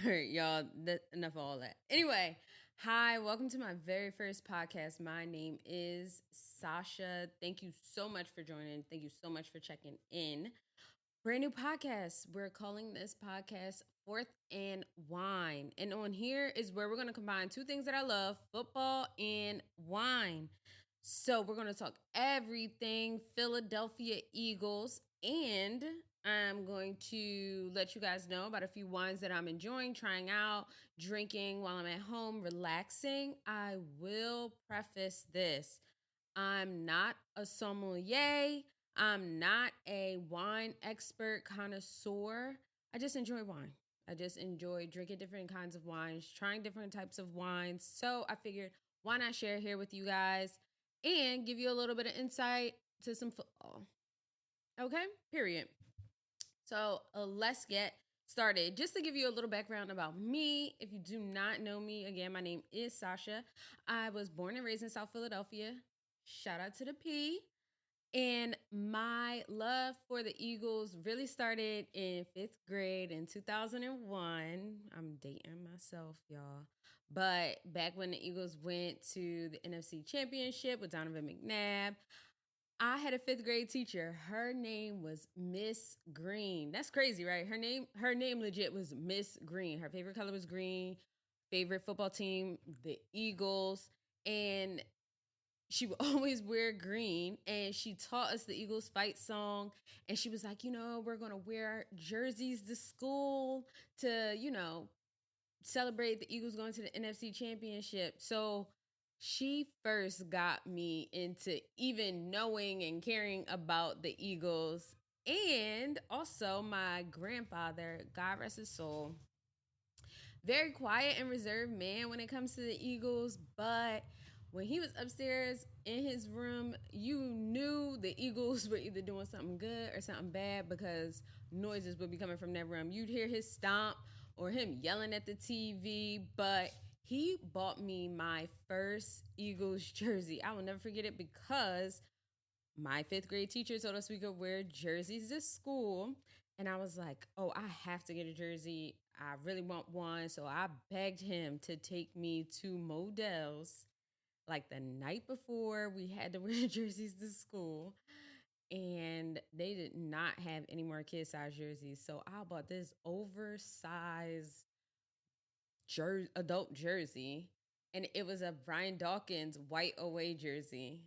right, y'all. Enough of all that. Anyway, hi, welcome to my very first podcast. My name is Sasha. Thank you so much for joining. Thank you so much for checking in. Brand new podcast. We're calling this podcast Fourth and Wine. And on here is where we're going to combine two things that I love, football and wine. So we're going to talk everything Philadelphia Eagles, and I'm going to let you guys know about a few wines that I'm enjoying, trying out, drinking while I'm at home, relaxing. I will preface this. I'm not a sommelier. I'm not a wine expert connoisseur. I just enjoy wine. I just enjoy drinking different kinds of wines, trying different types of wines. So I figured, why not share here with you guys and give you a little bit of insight to some football. Okay, period. So let's get started. Just to give you a little background about me, if you do not know me, again, my name is Sasha. I was born and raised in South Philadelphia. Shout out to the P. And my love for the Eagles really started in fifth grade in 2001. I'm dating myself, y'all. But back when the Eagles went to the NFC Championship with Donovan McNabb, I had a fifth grade teacher. Her name was Miss Green. That's crazy, right? Her name legit was Miss Green. Her favorite color was green. Favorite football team, the Eagles. And she would always wear green, and she taught us the Eagles fight song. And she was like, we're going to wear jerseys to school to, celebrate the Eagles going to the NFC Championship. So she first got me into even knowing and caring about the Eagles. And also my grandfather, God rest his soul, very quiet and reserved man when it comes to the Eagles, but when he was upstairs in his room, you knew the Eagles were either doing something good or something bad because noises would be coming from that room. You'd hear his stomp or him yelling at the TV, but he bought me my first Eagles jersey. I will never forget it because my fifth grade teacher told us we could wear jerseys to school. And I was like, oh, I have to get a jersey. I really want one. So I begged him to take me to Modell's like the night before we had to wear jerseys to school. And they did not have any more kid size jerseys. So I bought this oversized adult jersey. And it was a Brian Dawkins white away jersey.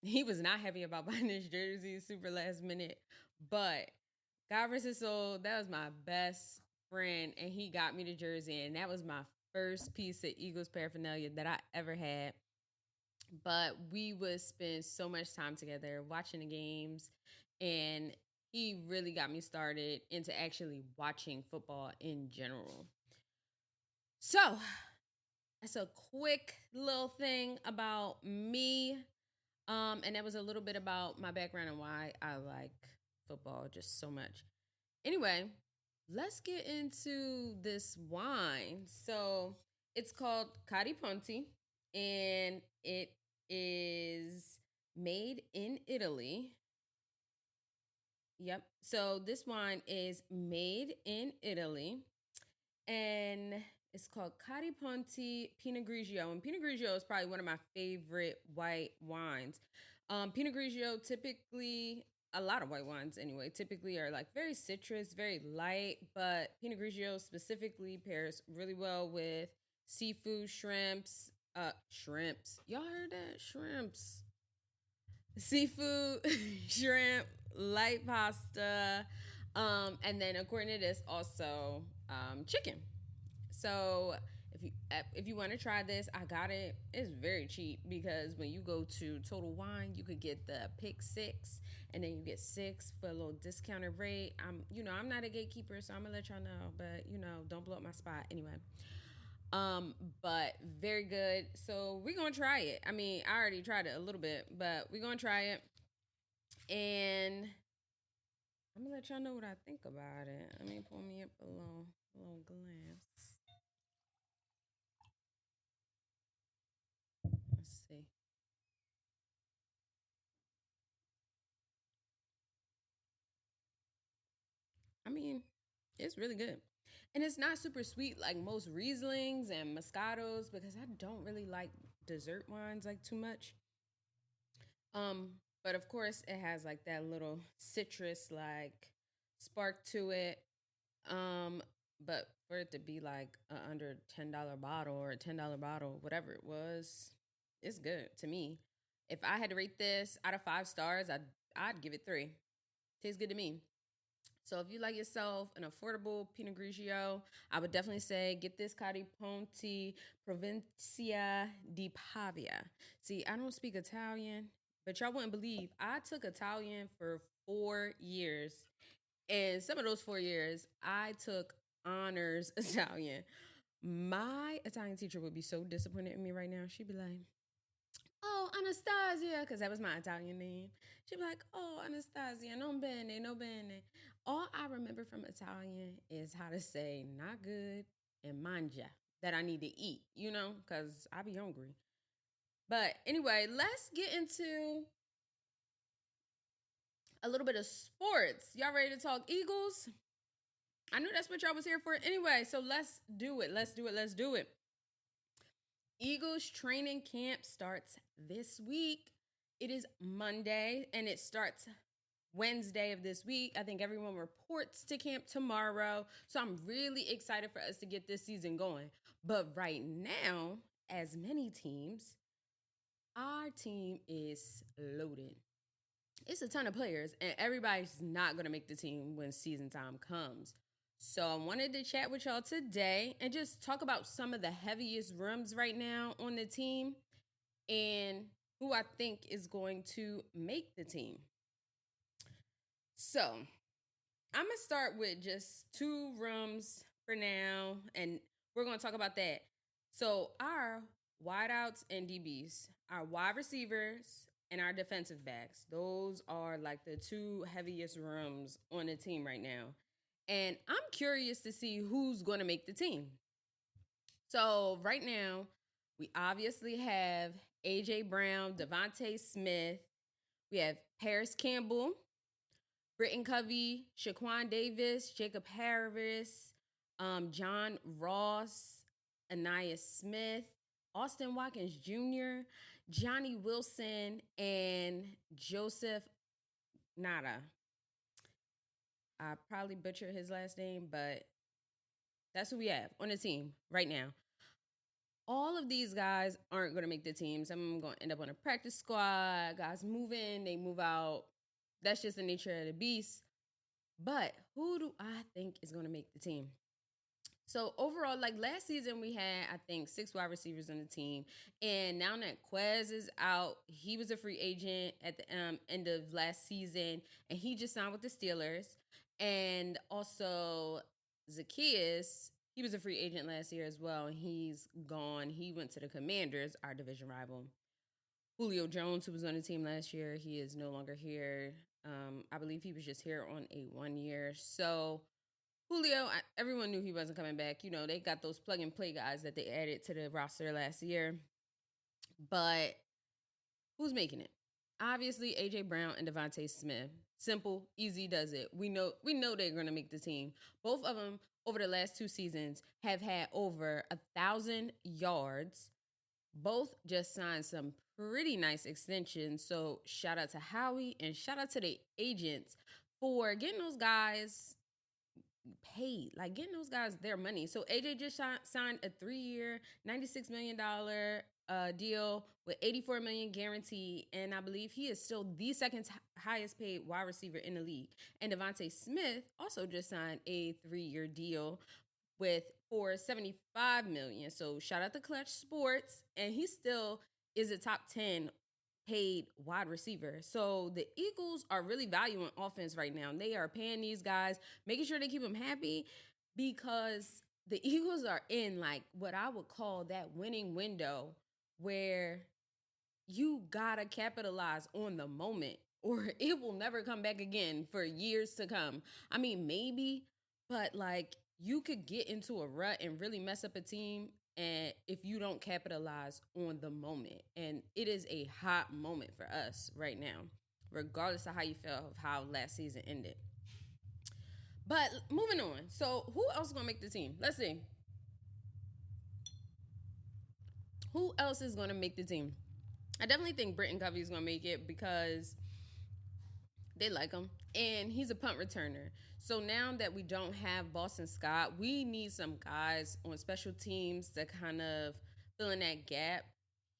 He was not happy about buying this jersey super last minute, but God rest his soul, that was my best friend, and he got me the jersey, and that was my first piece of Eagles paraphernalia that I ever had. But we would spend so much time together watching the games, and he really got me started into actually watching football in general. So that's a quick little thing about me. And that was a little bit about my background and why I like football just so much. Anyway, let's get into this wine. So it's called Cari Ponti, and it is made in Italy. Yep. So this wine is made in Italy, and it's called Cari Ponti Pinot Grigio. And Pinot Grigio is probably one of my favorite white wines. Pinot Grigio typically, a lot of white wines anyway, typically are like very citrus, very light, but Pinot Grigio specifically pairs really well with seafood, shrimps. Y'all heard that? Shrimps. Seafood, shrimp, light pasta, and then according to this, also chicken. So if you want to try this, I got it. It's very cheap because when you go to Total Wine, you could get the pick 6, and then you get 6 for a little discounted rate. I'm not a gatekeeper, so I'm gonna let y'all know, but don't blow up my spot anyway. But very good. So we're gonna try it. I mean, I already tried it a little bit, but we're gonna try it, and I'm gonna let y'all know what I think about it. Let me pull me up a little glass. Let's see. I mean, it's really good. And it's not super sweet like most Rieslings and Moscatos because I don't really like dessert wines like too much. Um, but of course it has like that little citrus like spark to it. Um, but for it to be like a under $10 bottle or a $10 bottle, whatever it was, it's good to me. If I had to rate this out of 5 stars, I'd give it 3. Tastes good to me. So if you like yourself an affordable Pinot Grigio, I would definitely say get this Cari Ponti Provincia di Pavia. See, I don't speak Italian, but y'all wouldn't believe I took Italian for 4 years. And some of those 4 years, I took honors Italian. My Italian teacher would be so disappointed in me right now. She'd be like, "Oh, Anastasia," because that was my Italian name. She'd be like, "Oh, Anastasia, non bene, no bene." All I remember from Italian is how to say not good and mangia, that I need to eat, because I be hungry. But anyway, let's get into a little bit of sports. Y'all ready to talk Eagles? I knew that's what y'all was here for anyway, so let's do it. Let's do it. Let's do it. Eagles training camp starts this week. It is Monday and it starts Wednesday of this week. I think everyone reports to camp tomorrow. So I'm really excited for us to get this season going. But right now, as many teams, our team is loaded. It's a ton of players, and everybody's not going to make the team when season time comes. So I wanted to chat with y'all today and just talk about some of the heaviest rooms right now on the team and who I think is going to make the team. So I'm going to start with just 2 rooms for now, and we're going to talk about that. So our wideouts and DBs, our wide receivers, and our defensive backs, those are like the 2 heaviest rooms on the team right now. And I'm curious to see who's going to make the team. So right now, we obviously have AJ Brown, Devontae Smith. We have Paris Campbell, Britton Covey, Shaquan Davis, Jacob Harris, John Ross, Anais Smith, Austin Watkins Jr., Johnny Wilson, and Joseph Nada. I probably butchered his last name, but that's who we have on the team right now. All of these guys aren't going to make the team. Some of them going to end up on a practice squad. Guys move in, they move out. That's just the nature of the beast. But who do I think is going to make the team? So overall, like last season, we had, I think, 6 wide receivers on the team. And now that Quez is out, he was a free agent at the end of last season. And he just signed with the Steelers. And also Zacchaeus, he was a free agent last year as well. And he's gone. He went to the Commanders, our division rival. Julio Jones, who was on the team last year, he is no longer here. I believe he was just here on a 1 year. So Julio, everyone knew he wasn't coming back. They got those plug and play guys that they added to the roster last year. But who's making it? Obviously, AJ Brown and Devontae Smith. Simple, easy does it. We know they're going to make the team. Both of them over the last 2 seasons have had over 1,000 yards. Both just signed some pretty nice extensions. So shout out to Howie and shout out to the agents for getting those guys paid, like getting those guys their money. So AJ just signed a 3-year, $96 million deal with $84 million guaranteed, and I believe he is still the second highest paid wide receiver in the league. And Devontae Smith also just signed a 3-year deal for $75 million. So shout out to Clutch Sports, and he still is a top 10 paid wide receiver. So the Eagles are really valuing offense right now. They are paying these guys, making sure they keep them happy, because the Eagles are in like what I would call that winning window where you gotta capitalize on the moment or it will never come back again for years to come. I mean, maybe, but like you could get into a rut and really mess up a team, and if you don't capitalize on the moment. And it is a hot moment for us right now, regardless of how you felt of how last season ended. But moving on. So who else is gonna make the team? Let's see. Who else is gonna make the team? I definitely think Britton Covey is gonna make it because they like him, and he's a punt returner. So now that we don't have Boston Scott, we need some guys on special teams to kind of fill in that gap.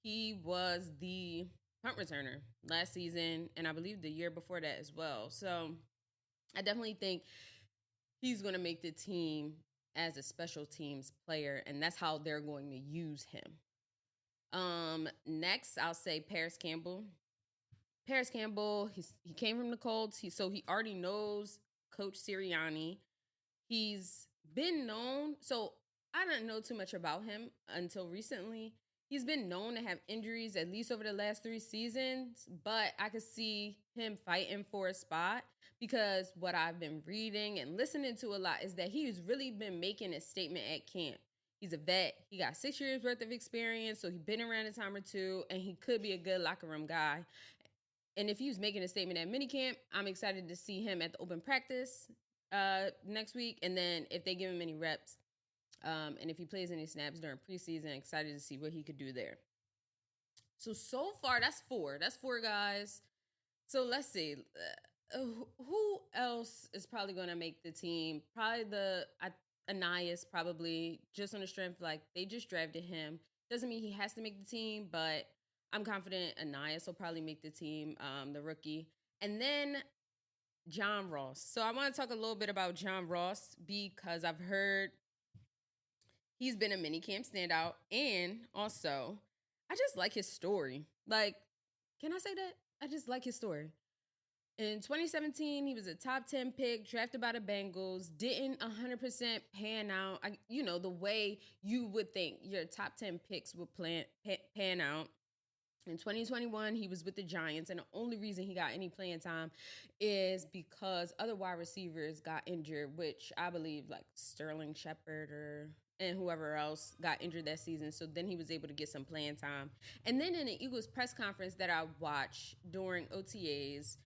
He was the punt returner last season, and I believe the year before that as well. So I definitely think he's going to make the team as a special teams player, and that's how they're going to use him. Next, I'll say Paris Campbell. Paris Campbell, he came from the Colts, so he already knows Coach Sirianni. He's been known, so I didn't know too much about him until recently. He's been known to have injuries at least over the last 3 seasons, but I could see him fighting for a spot because what I've been reading and listening to a lot is that he's really been making a statement at camp. He's a vet. He got 6 years worth of experience, so he's been around a time or two, and he could be a good locker room guy. And if he was making a statement at minicamp, I'm excited to see him at the open practice next week. And then if they give him any reps, and if he plays any snaps during preseason, excited to see what he could do there. So far, that's 4. That's 4 guys. So let's see. Who else is probably going to make the team? Probably Ainias, probably, just on the strength, like, they just drafted him. Doesn't mean he has to make the team, but I'm confident Ainias will probably make the team, the rookie. And then John Ross. So I want to talk a little bit about John Ross because I've heard he's been a minicamp standout. And also, I just like his story. Like, can I say that? I just like his story. In 2017, he was a top 10 pick, drafted by the Bengals, didn't 100% pan out. The way you would think your top 10 picks would pan out. In 2021, he was with the Giants, and the only reason he got any playing time is because other wide receivers got injured, which I believe like Sterling Shepard and whoever else got injured that season. So then he was able to get some playing time. And then in the Eagles press conference that I watched during OTAs,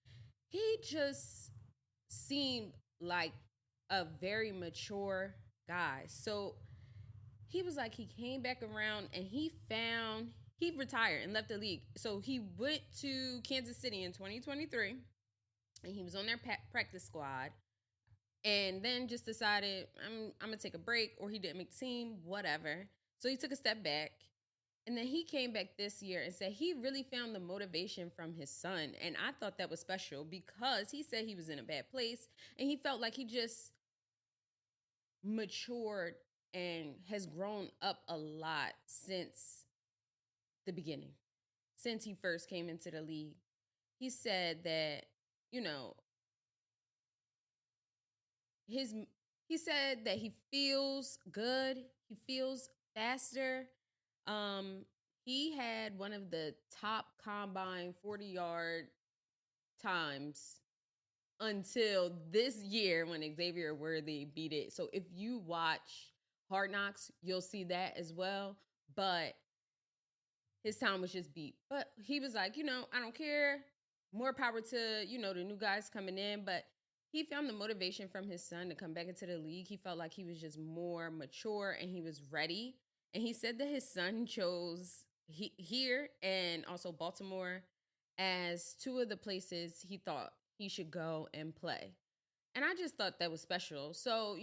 he just seemed like a very mature guy. So he was like, he came back around and he retired and left the league. So he went to Kansas City in 2023 and he was on their practice squad, and then just decided, I'm going to take a break, or he didn't make the team, whatever. So he took a step back. And then he came back this year and said he really found the motivation from his son. And I thought that was special because he said he was in a bad place and he felt like he just matured and has grown up a lot since the beginning, since he first came into the league. He said that, he said that he feels good, he feels faster. He had one of the top combine 40-yard times until this year when Xavier Worthy beat it. So if you watch Hard Knocks, you'll see that as well. But his time was just beat. But he was like, I don't care. More power to, the new guys coming in. But he found the motivation from his son to come back into the league. He felt like he was just more mature and he was ready. And he said that his son chose here and also Baltimore as 2 of the places he thought he should go and play. And I just thought that was special. So,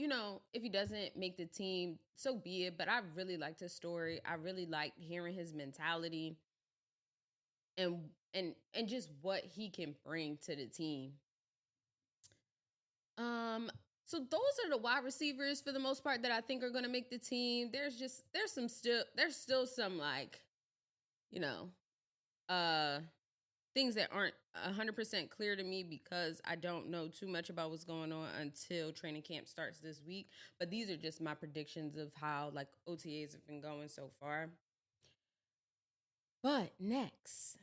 if he doesn't make the team, so be it. But I really liked his story. I really liked hearing his mentality and just what he can bring to the team. So those are the wide receivers for the most part that I think are going to make the team. There's still some like, things that aren't 100% clear to me because I don't know too much about what's going on until training camp starts this week. But these are just my predictions of how like OTAs have been going so far. But next,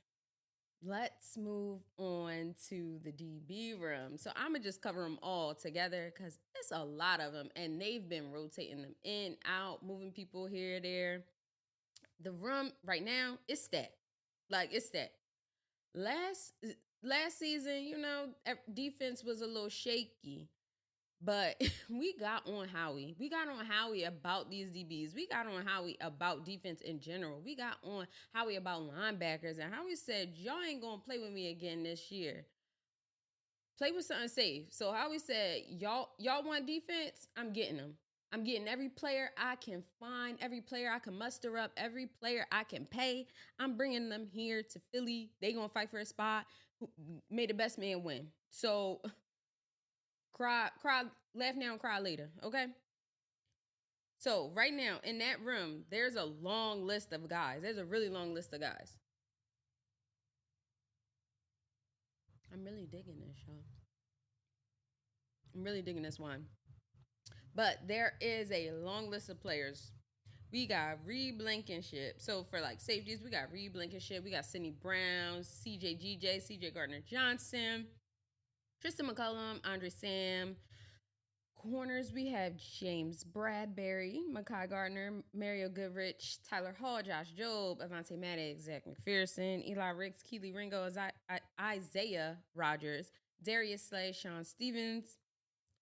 let's move on to the DB room. So I'm going to just cover them all together because it's a lot of them. And they've been rotating them in, out, moving people here, there. The room right now is stacked. Like, it's stacked. Last season, defense was a little shaky. But we got on Howie. We got on Howie about these DBs. We got on Howie about defense in general. We got on Howie about linebackers. And Howie said, y'all ain't going to play with me again this year. Play with something safe. So Howie said, y'all want defense? I'm getting them. I'm getting every player I can find, every player I can muster up, every player I can pay. I'm bringing them here to Philly. They going to fight for a spot. May the best man win. So cry, laugh now and cry later, okay? So right now in that room, there's a long list of guys. There's a really long list of guys. I'm really digging this, y'all. I'm really digging this one. But there is a long list of players. We got Reed Blankenship. So for like safeties, we got Reed Blankenship. We got Sidney Brown, CJ GJ, CJ Gardner Johnson, Tristan McCullum, Andre Sam. Corners, we have James Bradbury, Mekhi Gardner, Mario Goodrich, Tyler Hall, Josh Jobe, Avonte Maddox, Zach McPherson, Eli Ricks, Keely Ringo, Isaiah Rogers, Darius Slay, Sean Stevens,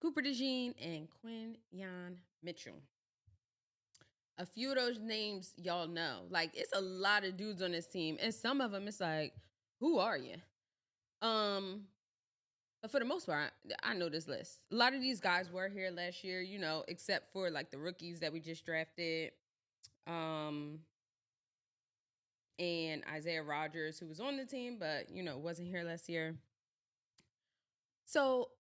Cooper DeJean, and Quinyon Mitchell. A few of those names y'all know. Like, it's a lot of dudes on this team, and some of them, it's like, who are you? But for the most part, I know this list. A lot of these guys were here last year, you know, except for like the rookies that we just drafted. And Isaiah Rogers, who was on the team, but, you know, wasn't here last year. So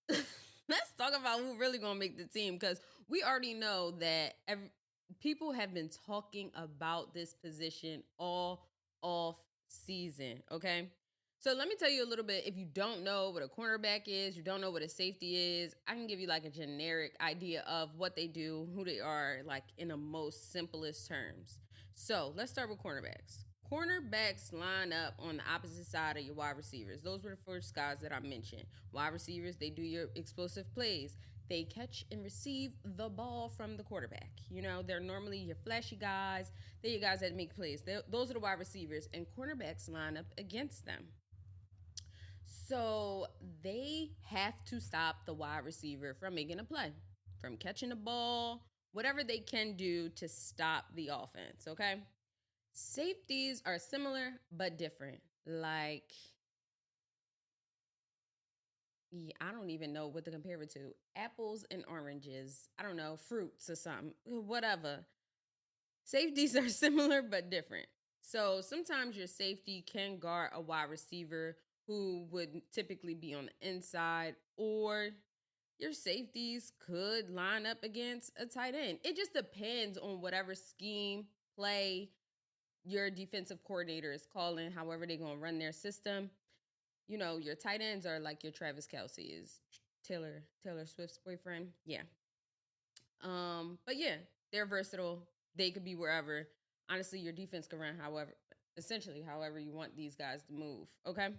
let's talk about who really going to make the team, because we already know that people have been talking about this position all off season, okay? So let me tell you a little bit. If you don't know what a cornerback is, you don't know what a safety is, I can give you like a generic idea of what they do, who they are, like in the most simplest terms. So let's start with cornerbacks. Cornerbacks line up on the opposite side of your wide receivers. Those were the first guys that I mentioned. Wide receivers, they do your explosive plays. They catch and receive the ball from the quarterback. You know, they're normally your flashy guys. They're your guys that make plays. Those are the wide receivers, and cornerbacks line up against them. So they have to stop the wide receiver from making a play, from catching the ball, whatever they can do to stop the offense, okay? Safeties are similar but different. Like, yeah, I don't even know what to compare it to. Apples and oranges. I don't know, fruits or something. Whatever. Safeties are similar but different. So sometimes your safety can guard a wide receiver who would typically be on the inside, or your safeties could line up against a tight end. It just depends on whatever scheme, play your defensive coordinator is calling, however they're going to run their system. You know, your tight ends are like your Travis Kelce is Taylor Swift's boyfriend. Yeah. But yeah, they're versatile. They could be wherever. Honestly, your defense can run however you want these guys to move. Okay.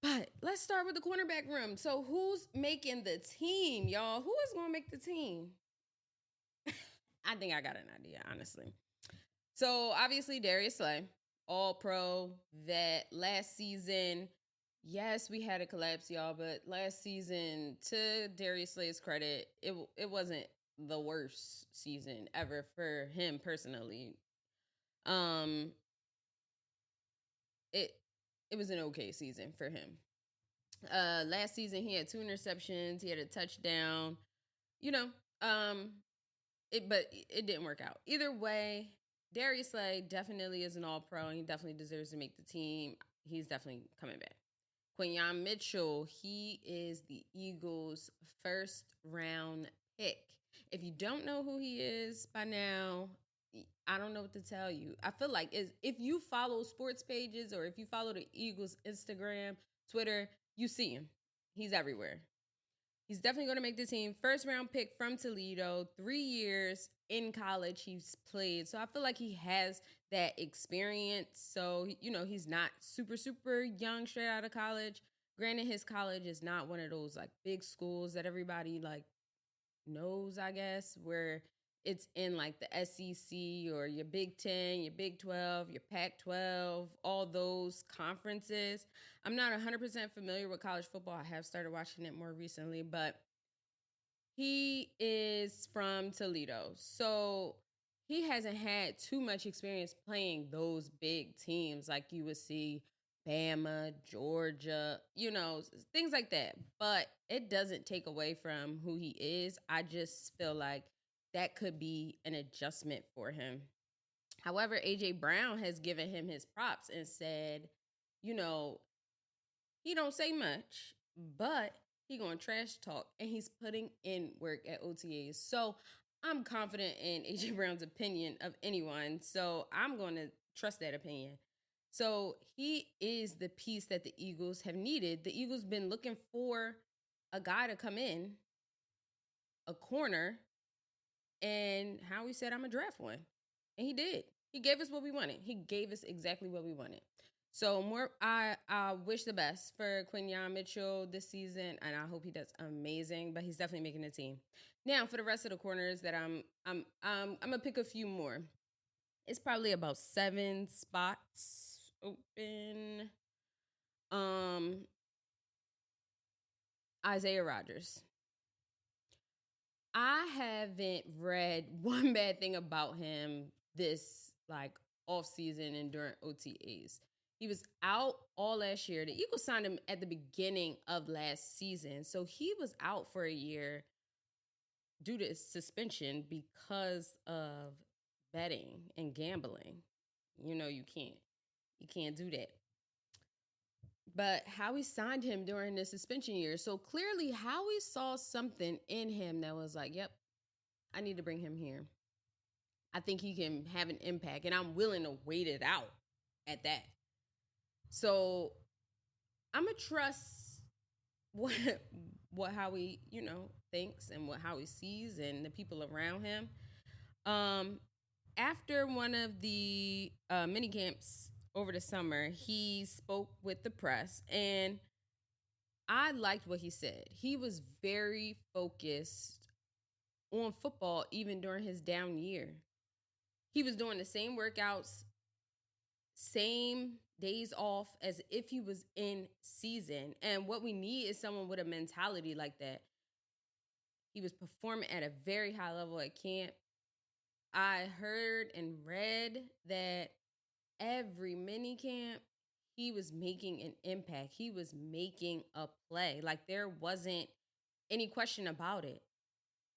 But let's start with the cornerback room. So who's making the team, y'all? Who is going to make the team? I think I got an idea, honestly. So obviously Darius Slay, all pro vet last season. Yes, we had a collapse, y'all, but last season, to Darius Slay's credit, it wasn't the worst season ever for him personally. It was an okay season for him. Last season he had 2 interceptions, he had a touchdown. You know, but it didn't work out. Either way, Darius Slay definitely is an all-pro, and he definitely deserves to make the team. He's definitely coming back. Quinyon Mitchell, he is the Eagles' first-round pick. If you don't know who he is by now, I don't know what to tell you. I feel like if you follow sports pages or if you follow the Eagles' Instagram, Twitter, you see him. He's everywhere. He's definitely going to make the team. First round pick from Toledo, 3 years in college he's played. So I feel like he has that experience. So, you know, he's not super, super young straight out of college. Granted, his college is not one of those like big schools that everybody like knows, I guess, where it's in like the SEC or your Big 10, your Big 12, your Pac 12, all those conferences. I'm not 100% familiar with college football. I have started watching it more recently, but he is from Toledo. So he hasn't had too much experience playing those big teams like you would see Bama, Georgia, things like that. But it doesn't take away from who he is. I just feel like that could be an adjustment for him. However, AJ Brown has given him his props and said, you know, he don't say much, but he going to trash talk and he's putting in work at OTAs. So I'm confident in AJ Brown's opinion of anyone. So I'm going to trust that opinion. So he is the piece that the Eagles have needed. The Eagles been looking for a guy to come in, a corner, and Howie said, I'm going to draft one. And he did. He gave us what we wanted. He gave us exactly what we wanted. So I wish the best for Quinyon Mitchell this season, and I hope he does amazing. But he's definitely making the team. Now for the rest of the corners that I'm gonna pick a few more. It's probably about 7 spots open. Isaiah Rodgers. I haven't read one bad thing about him this off season and during OTAs. He was out all last year. The Eagles signed him at the beginning of last season. So he was out for a year due to suspension because of betting and gambling. You can't do that. But Howie signed him during the suspension year. So clearly Howie saw something in him that was like, yep, I need to bring him here. I think he can have an impact, and I'm willing to wait it out at that. So I'm going to trust what Howie, thinks and what Howie sees and the people around him. After one of the mini camps over the summer, he spoke with the press, and I liked what he said. He was very focused on football even during his down year. He was doing the same workouts, same days off as if he was in season. And what we need is someone with a mentality like that. He was performing at a very high level at camp. I heard and read that every mini camp, he was making an impact. He was making a play. Like there wasn't any question about it.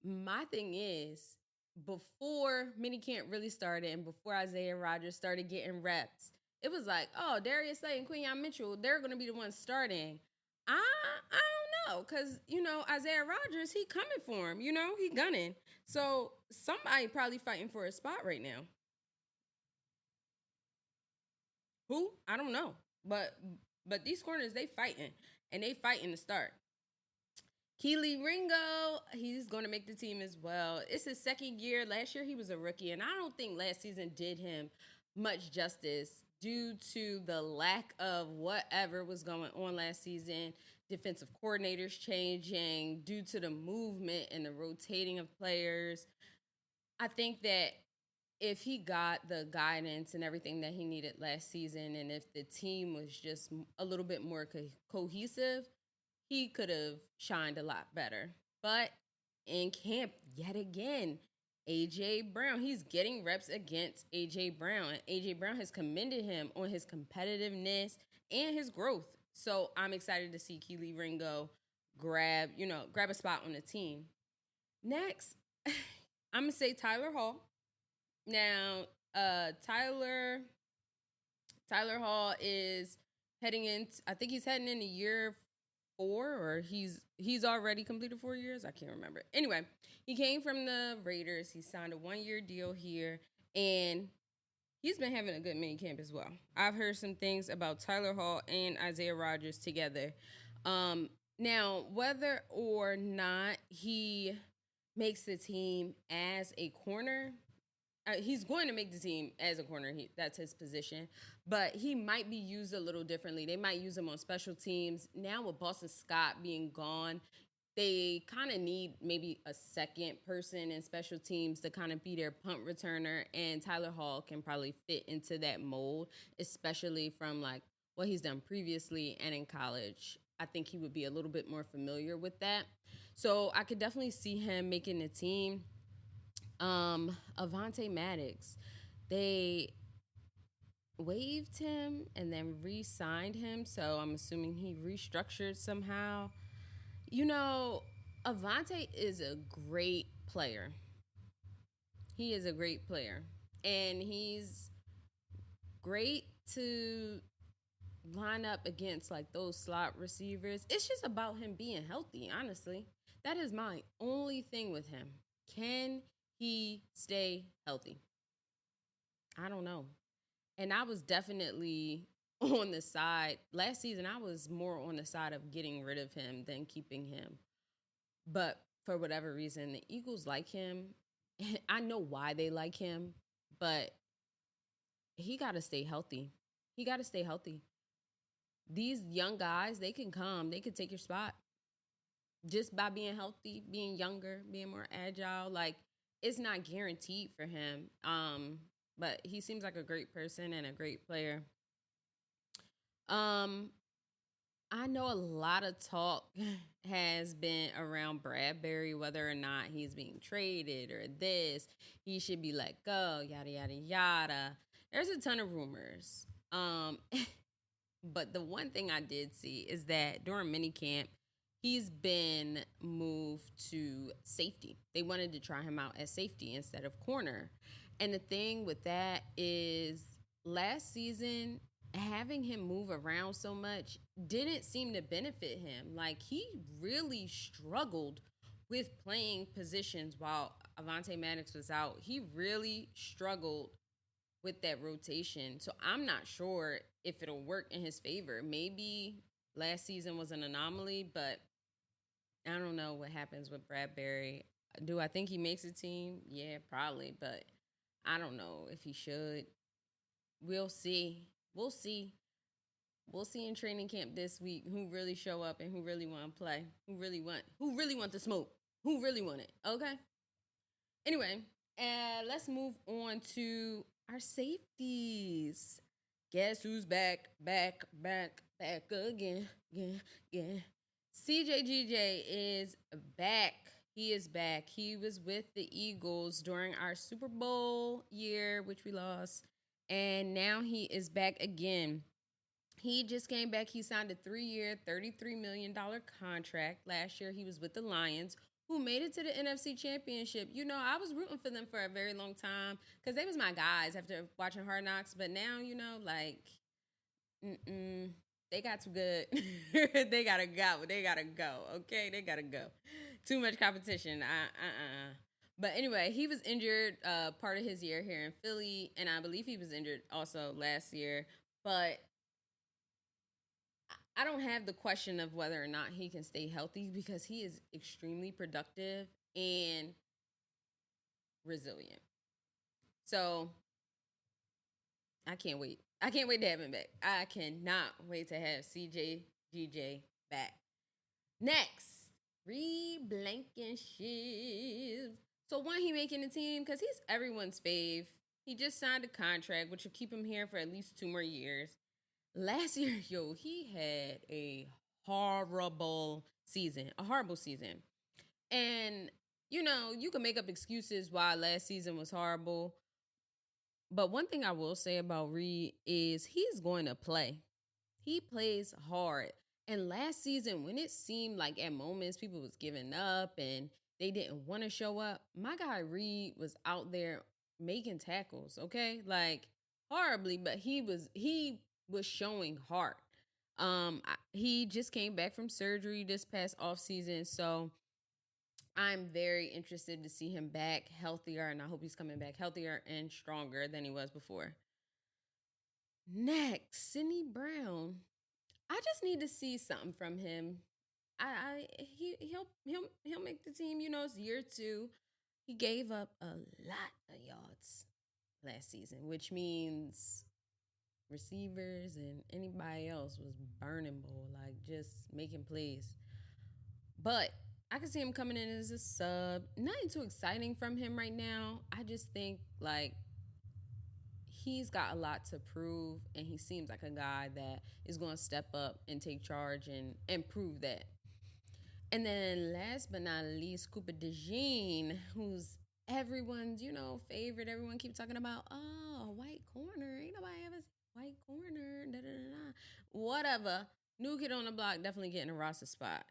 My thing is, before minicamp really started and before Isaiah Rodgers started getting reps, it was like, oh, Darius Slay and Quinyon Mitchell, they're going to be the ones starting. I don't know, because, Isaiah Rodgers, he coming for him, he gunning. So somebody probably fighting for a spot right now. Who? I don't know. But these corners, they fighting, and they fighting to start. Kelee Ringo, he's going to make the team as well. It's his second year. Last year, he was a rookie, and I don't think last season did him much justice due to the lack of whatever was going on last season, defensive coordinators changing, due to the movement and the rotating of players. I think that if he got the guidance and everything that he needed last season, and if the team was just a little bit more cohesive, he could have shined a lot better. But in camp, yet again, AJ Brown, he's getting reps against AJ Brown. And AJ Brown has commended him on his competitiveness and his growth. So I'm excited to see Kelee Ringo grab a spot on the team. Next, I'm going to say Tyler Hall. Now, Tyler Hall is heading in. I think he's heading into year 4, or he's already completed 4 years. I can't remember. Anyway, he came from the Raiders. He signed a 1-year deal here, and he's been having a good mini camp as well. I've heard some things about Tyler Hall and Isaiah Rodgers together. Now, whether or not he makes the team as a corner, he's going to make the team as a corner. That's his position. But he might be used a little differently. They might use him on special teams. Now with Boston Scott being gone, they kind of need maybe a second person in special teams to kind of be their punt returner. And Tyler Hall can probably fit into that mold, especially from like what he's done previously and in college. I think he would be a little bit more familiar with that. So I could definitely see him making the team. Avonte Maddox, they waived him and then re-signed him. So I'm assuming he restructured somehow. You know, Avante is a great player. He is a great player. And he's great to line up against like those slot receivers. It's just about him being healthy, honestly. That is my only thing with him. Can he stay healthy? I don't know. And I was definitely on the side last season. I was more on the side of getting rid of him than keeping him. But for whatever reason, the Eagles like him. I know why they like him, but he got to stay healthy. He got to stay healthy. These young guys, they can come, they can take your spot just by being healthy, being younger, being more agile. Like it's not guaranteed for him. But he seems like a great person and a great player. Um, I know a lot of talk has been around Bradbury, whether or not he's being traded or this. He should be let go, yada, yada, yada. There's a ton of rumors. But the one thing I did see is that during minicamp, he's been moved to safety. They wanted to try him out as safety instead of corner. And the thing with that is last season, having him move around so much didn't seem to benefit him. Like he really struggled with playing positions while Avonte Maddox was out. He really struggled with that rotation. So I'm not sure if it'll work in his favor. Maybe last season was an anomaly, but I don't know what happens with Bradbury. Do I think he makes a team? Yeah, probably, but I don't know if he should. We'll see. We'll see. We'll see in training camp this week who really show up and who really want to play. Who really want the smoke. Who really want it. Okay? Anyway, let's move on to our safeties. Guess who's back, back again, again. CJGJ is back. He is back. He was with the Eagles during our Super Bowl year, which we lost. And now he is back again. He just came back. He signed a 3-year, $33 million contract. Last year, he was with the Lions, who made it to the NFC Championship. You know, I was rooting for them for a very long time because they was my guys after watching Hard Knocks. But now, you know, like, they got too good. They gotta go. They gotta go. Okay, they gotta go. Too much competition. But anyway, he was injured part of his year here in Philly, and I believe he was injured also last year. But I don't have the question of whether or not he can stay healthy because he is extremely productive and resilient. So I can't wait. I can't wait to have him back. I cannot wait to have CJGJ back. Next, Reed Blankenship. So when he making the team? Because he's everyone's fave. He just signed a contract, which will keep him here for at least 2 more years. Last year, he had a horrible season. A horrible season. And, you know, you can make up excuses why last season was horrible. But one thing I will say about Reed is he's going to play. He plays hard. And last season, when it seemed like at moments people was giving up and they didn't want to show up, my guy Reed was out there making tackles, okay? Like horribly, but he was showing heart. He just came back from surgery this past off season, so I'm very interested to see him back healthier, and I hope he's coming back healthier and stronger than he was before. Next, Sidney Brown. I just need to see something from him. He'll make the team. You know, it's year 2. He gave up a lot of yards last season, which means receivers and anybody else was burning ball, like just making plays. But I can see him coming in as a sub. Nothing too exciting from him right now. I just think like he's got a lot to prove, and he seems like a guy that is going to step up and take charge and prove that. And then last but not least, Cooper DeJean, who's everyone's, favorite. Everyone keeps talking about, oh, white corner. Ain't nobody ever white corner. Da, da, da, da. Whatever. New kid on the block, definitely getting a roster spot.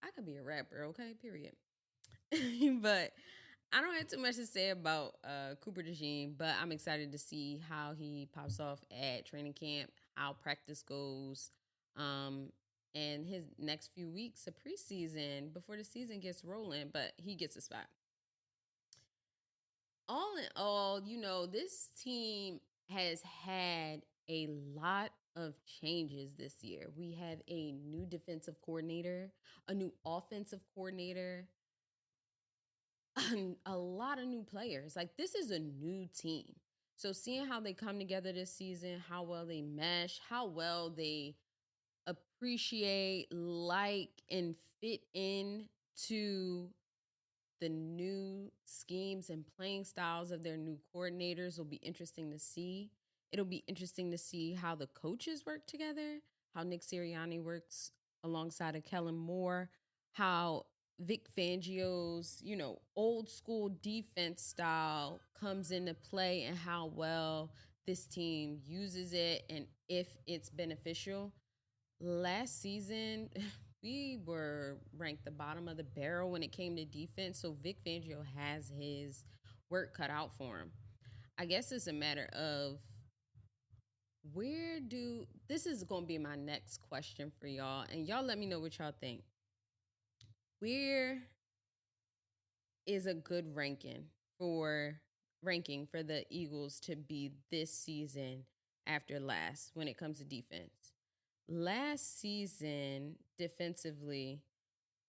I could be a rapper, okay? Period. But I don't have too much to say about Cooper DeJean, but I'm excited to see how he pops off at training camp, how practice goes, um, and his next few weeks of preseason before the season gets rolling. But he gets a spot. All in all, this team has had a lot of changes this year. We have a new defensive coordinator, a new offensive coordinator, a lot of new players. Like, this is a new team. So seeing how they come together this season, how well they mesh, how well they appreciate, like, and fit in to the new schemes and playing styles of their new coordinators will be interesting to see. It'll be interesting to see how the coaches work together, how Nick Sirianni works alongside of Kellen Moore, how Vic Fangio's, old school defense style comes into play, and how well this team uses it and if it's beneficial. Last season, we were ranked the bottom of the barrel when it came to defense. So Vic Fangio has his work cut out for him. I guess it's a matter of this is going to be my next question for y'all. And y'all let me know what y'all think. Where is a good ranking for the Eagles to be this season after last when it comes to defense? Last season, defensively,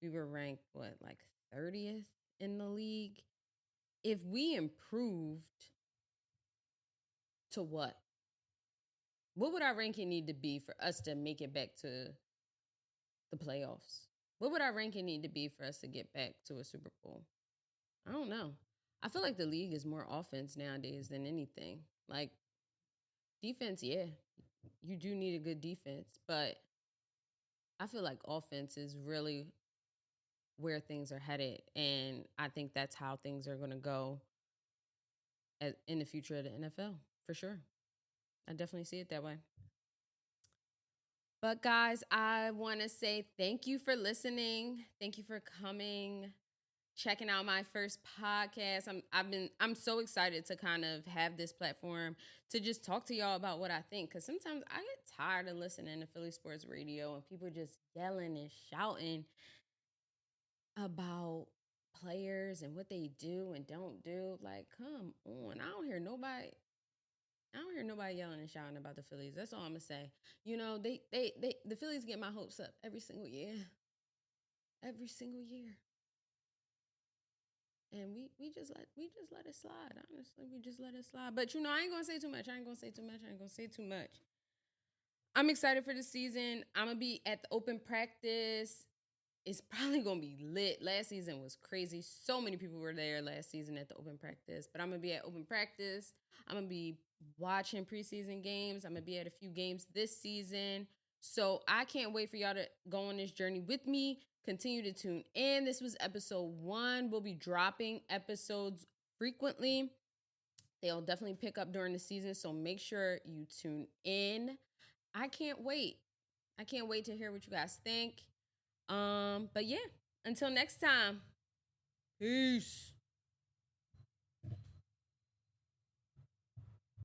we were ranked, like 30th in the league? If we improved to what? What would our ranking need to be for us to make it back to the playoffs? What would our ranking need to be for us to get back to a Super Bowl? I don't know. I feel like the league is more offense nowadays than anything. Like, defense, yeah, you do need a good defense, but I feel like offense is really where things are headed. And I think that's how things are going to go in the future of the NFL, for sure. I definitely see it that way. But guys, I want to say thank you for listening. Thank you for coming, checking out my first podcast. I'm so excited to kind of have this platform to just talk to y'all about what I think, because sometimes I get tired of listening to Philly sports radio and people just yelling and shouting about players and what they do and don't do. Like, come on. I don't hear nobody yelling and shouting about the Phillies. That's all I'm gonna say. The Phillies get my hopes up every single year. Every single year. And we just let it slide. Honestly, we just let it slide. But I ain't gonna say too much. I'm excited for the season. I'm gonna be at the open practice. It's probably gonna be lit. Last season was crazy. So many people were there last season at the open practice. But I'm gonna be at open practice. I'm gonna be watching preseason games. I'm gonna be at a few games this season. So I can't wait for y'all to go on this journey with me. Continue to tune in. This was episode 1. We'll be dropping episodes frequently. They'll definitely pick up during the season. So make sure you tune in. I can't wait. I can't wait to hear what you guys think. But yeah, until next time. Peace.